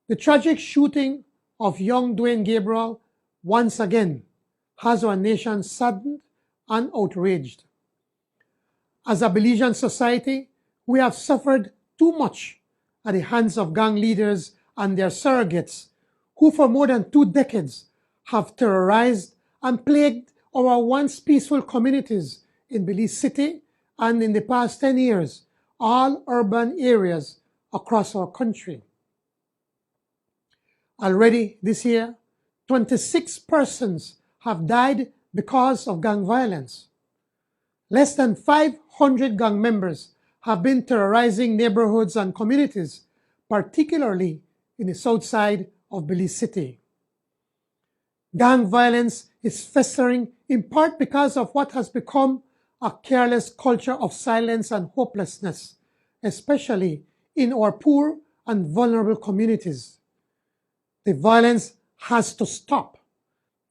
The tragic shooting of young Dwayne Gabriel once again has our nation saddened and outraged. As a Belizean society, we have suffered too much at the hands of gang leaders and their surrogates, who for more than 2 decades have terrorized and plagued our once peaceful communities in Belize City and in the past 10 years, all urban areas across our country. Already this year, 26 persons have died because of gang violence. Less than 500 gang members have been terrorizing neighborhoods and communities, particularly in the south side of Belize City. Gang violence is festering in part because of what has become a careless culture of silence and hopelessness, especially in our poor and vulnerable communities. The violence has to stop.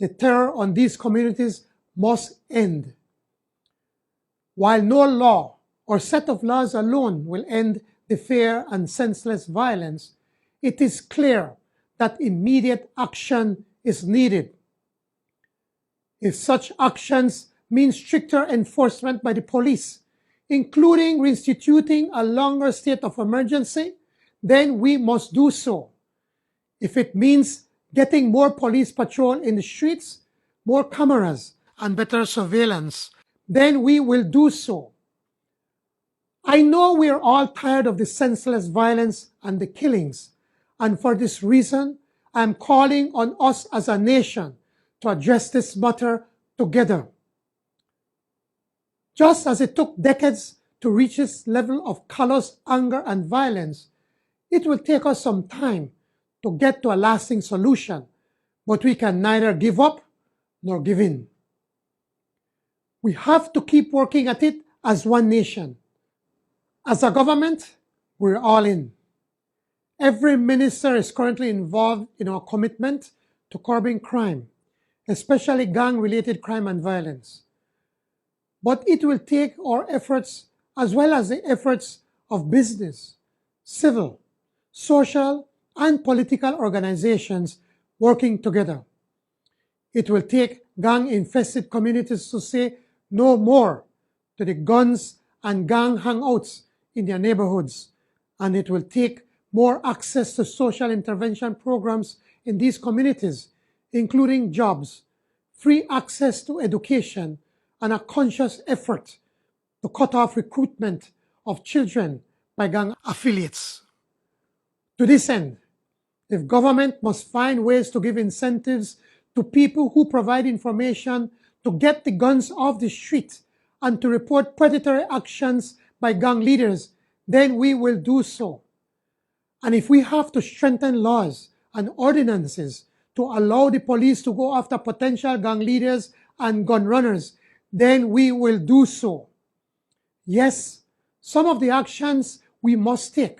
The terror on these communities must end. While no law or set of laws alone will end the fear and senseless violence, it is clear that immediate action is needed. If such actions mean stricter enforcement by the police, including reinstituting a longer state of emergency, then we must do so. If it means getting more police patrol in the streets, more cameras, and better surveillance, then we will do so. I know we are all tired of the senseless violence and the killings, and for this reason, I am calling on us as a nation to address this matter together. Just as it took decades to reach this level of callous anger and violence, it will take us some time to get to a lasting solution, but we can neither give up nor give in. We have to keep working at it as one nation. As a government, we're all in. Every minister is currently involved in our commitment to curbing crime, especially gang-related crime and violence. But it will take our efforts as well as the efforts of business, civil, social, and political organizations working together. It will take gang-infested communities to say no more to the guns and gang hangouts in their neighborhoods, and it will take more access to social intervention programs in these communities, including jobs, free access to education, and a conscious effort to cut off recruitment of children by gang affiliates. To this end, if government must find ways to give incentives to people who provide information to get the guns off the street and to report predatory actions by gang leaders, then we will do so. And if we have to strengthen laws and ordinances to allow the police to go after potential gang leaders and gun runners, then we will do so. Yes, some of the actions we must take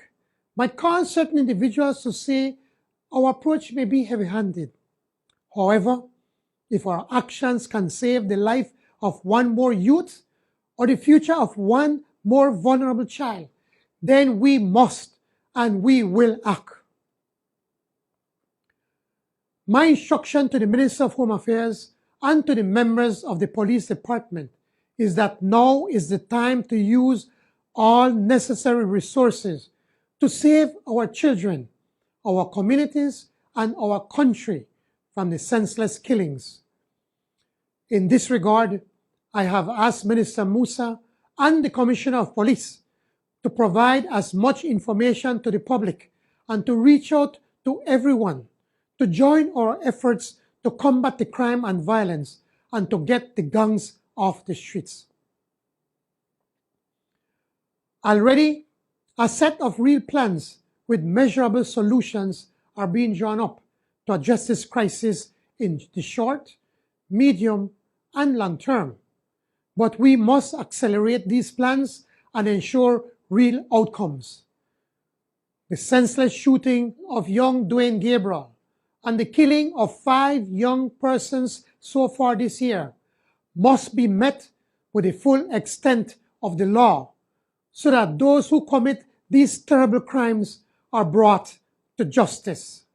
might cause certain individuals to say our approach may be heavy-handed. However, if our actions can save the life of one more youth or the future of one more vulnerable child, then we must and we will act. My instruction to the Minister of Home Affairs and to the members of the police department is that now is the time to use all necessary resources to save our children, our communities, and our country from the senseless killings. In this regard, I have asked Minister Musa and the Commissioner of Police to provide as much information to the public and to reach out to everyone to join our efforts to combat the crime and violence and to get the gangs off the streets. Already, a set of real plans with measurable solutions are being drawn up to address this crisis in the short, medium, and long term. But we must accelerate these plans and ensure real outcomes. The senseless shooting of young Dwayne Gabriel and the killing of 5 young persons so far this year must be met with the full extent of the law so that those who commit these terrible crimes are brought to justice.